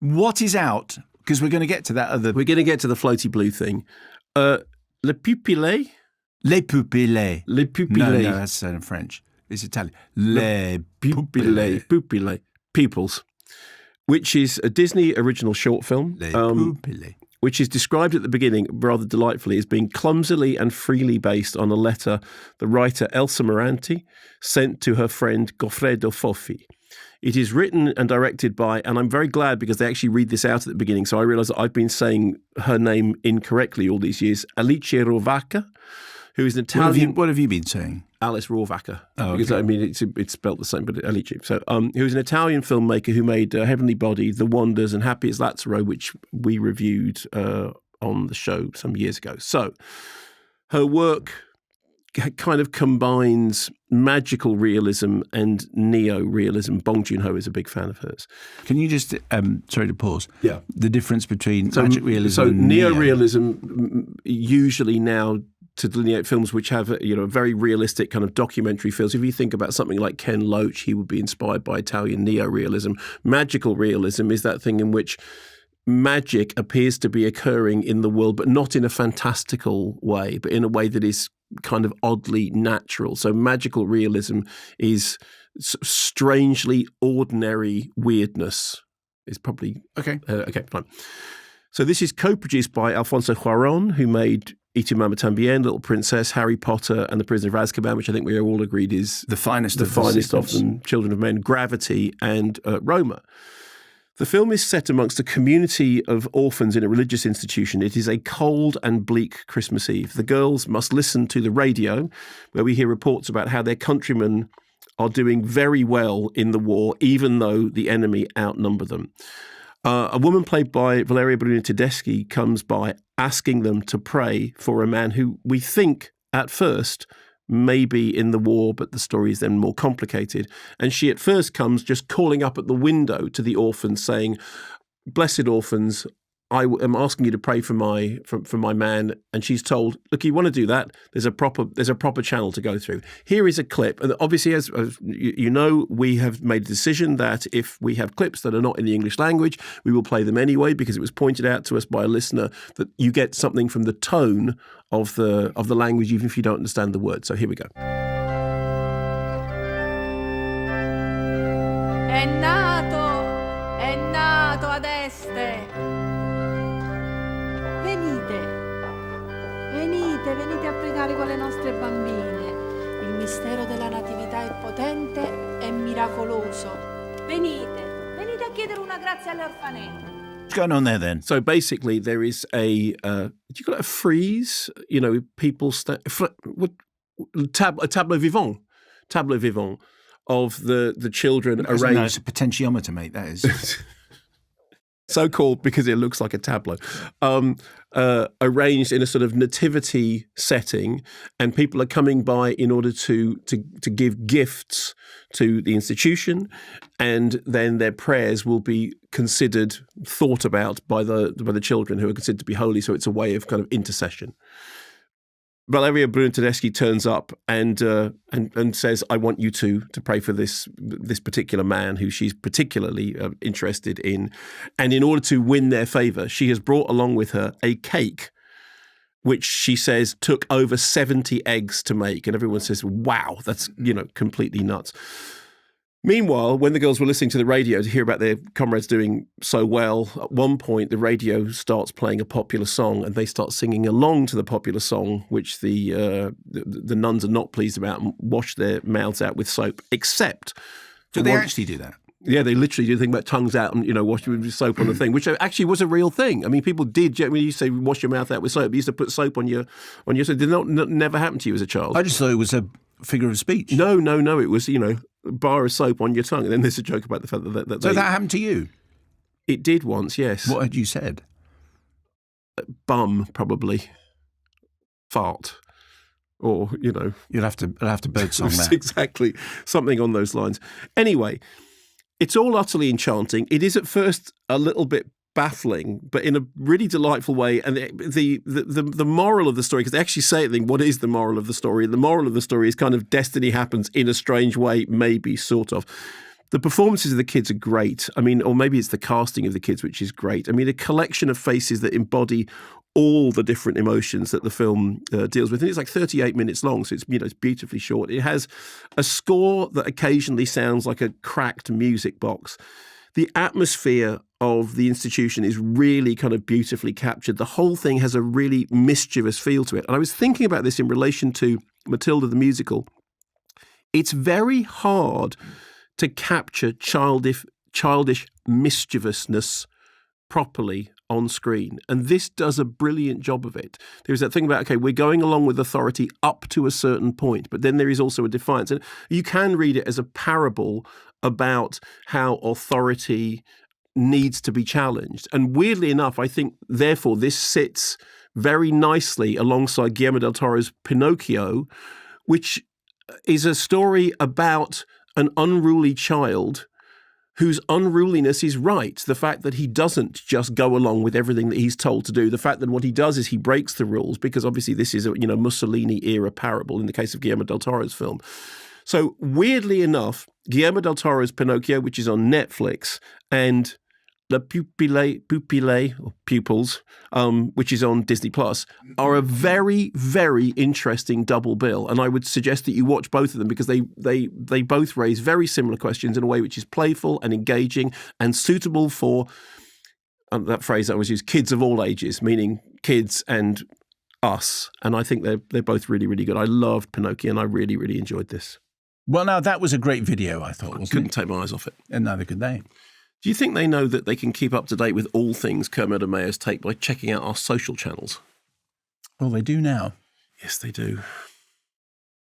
What is out? Because we're going to get to that other... We're going to get to the floaty blue thing. Le pupille? Les pupilles. Les pupilles. No, that's in French. It's Italian. Les pupilles. Pupilles. Pupils. Which is a Disney original short film. Les pupilles. Which is described at the beginning rather delightfully as being clumsily and freely based on a letter the writer Elsa Moranti sent to her friend Goffredo Foffi. It is written and directed by, and I'm very glad because they actually read this out at the beginning, so I realise that I've been saying her name incorrectly all these years, Alice Rovacca, who is an Italian... What have you been saying? Alice Rovacca. Oh, okay. Because, I mean, it's spelt the same, but Alice. So, who's an Italian filmmaker who made Heavenly Body, The Wonders, and Happy as Lazzaro, which we reviewed on the show some years ago. So, her work kind of combines magical realism and neo-realism. Bong Joon-ho is a big fan of hers. Can you just, sorry to pause, Yeah. the difference between magic realism and neo-realism usually now to delineate films which have a very realistic kind of documentary feels. If you think about something like Ken Loach, he would be inspired by Italian neo-realism. Magical realism is that thing in which magic appears to be occurring in the world, but not in a fantastical way, but in a way that is kind of oddly natural. So magical realism is strangely ordinary weirdness. Is probably Okay. Okay, fine. So this is co-produced by Alfonso Cuarón, who made Y Tu Mamá También, Little Princess, Harry Potter, and The Prisoner of Azkaban, which I think we are all agreed is The finest of them, Children of Men, Gravity, and Roma. The film is set amongst a community of orphans in a religious institution. It is a cold and bleak Christmas Eve. The girls must listen to the radio, where we hear reports about how their countrymen are doing very well in the war, even though the enemy outnumber them. A woman played by Valeria Bruna Tedeschi comes by asking them to pray for a man who we think at first may be in the war, but the story is then more complicated. And she at first comes just calling up at the window to the orphans saying, "Blessed orphans, I am asking you to pray for my man." And she's told, "Look, you want to do that? There's a proper channel to go through." Here is a clip, and obviously, as you know, we have made a decision that if we have clips that are not in the English language, we will play them anyway, because it was pointed out to us by a listener that you get something from the tone of the language, even if you don't understand the word. So here we go. È nato ad est. Venite a pregare con le nostre bambine. Il mistero della natività è potente e miracoloso. Venite a chiedere una grazia alle orfanette. What's going on there then? So basically, there is a you call it a frieze? People tableau vivant of the children arranged. No, it's a potentiometer, mate. That is. So called because it looks like a tableau, arranged in a sort of nativity setting, and people are coming by in order to give gifts to the institution, and then their prayers will be thought about by the children who are considered to be holy. So it's a way of kind of intercession. Valeria Bruna Tedeschi turns up and says, "I want you to pray for this particular man who she's particularly interested in." And in order to win their favour, she has brought along with her a cake, which she says took over 70 eggs to make. And everyone says, "Wow, that's completely nuts." Meanwhile, when the girls were listening to the radio to hear about their comrades doing so well, at one point the radio starts playing a popular song, and they start singing along to the popular song, which the nuns are not pleased about and wash their mouths out with soap. Except, Do they actually do that? Yeah, they literally do the thing about tongues out and wash with soap on the thing, which actually was a real thing. I mean, people did. When you say wash your mouth out with soap, you used to put soap on your. Did not never happen to you as a child? I just thought it was a figure of speech. No. It was bar of soap on your tongue, and then there's a joke about the fact that So that happened to you? It did once, yes. What had you said? Bum, probably. Fart. Or, I'll have to birdsong that. Exactly. Something on those lines. Anyway, it's all utterly enchanting. It is at first a little bit baffling, but in a really delightful way. And the moral of the story, because they actually say, what is the moral of the story? The moral of the story is kind of destiny happens in a strange way, maybe, sort of. The performances of the kids are great. I mean, or maybe it's the casting of the kids, which is great. I mean, a collection of faces that embody all the different emotions that the film deals with. And it's like 38 minutes long, so it's beautifully short. It has a score that occasionally sounds like a cracked music box. The atmosphere of the institution is really kind of beautifully captured. The whole thing has a really mischievous feel to it. And I was thinking about this in relation to Matilda the musical. It's very hard to capture childish mischievousness properly on screen. And this does a brilliant job of it. There's that thing about, okay, we're going along with authority up to a certain point, but then there is also a defiance. And you can read it as a parable about how authority needs to be challenged. And weirdly enough, I think, therefore, this sits very nicely alongside Guillermo del Toro's Pinocchio, which is a story about an unruly child whose unruliness is right. The fact that he doesn't just go along with everything that he's told to do. The fact that what he does is he breaks the rules, because obviously this is a Mussolini-era parable in the case of Guillermo del Toro's film. So weirdly enough, Guillermo del Toro's Pinocchio, which is on Netflix, and La Pupille, or Pupils, which is on Disney Plus, are a very, very interesting double bill. And I would suggest that you watch both of them, because they both raise very similar questions in a way which is playful and engaging and suitable for that phrase I always use, kids of all ages, meaning kids and us. And I think they're both really, really good. I loved Pinocchio, and I really, really enjoyed this. Well, now that was a great video, I thought. I couldn't take my eyes off it. And neither could they. Do you think they know that they can keep up to date with all things Kermode and Mayo's take by checking out our social channels? Well, they do now. Yes, they do.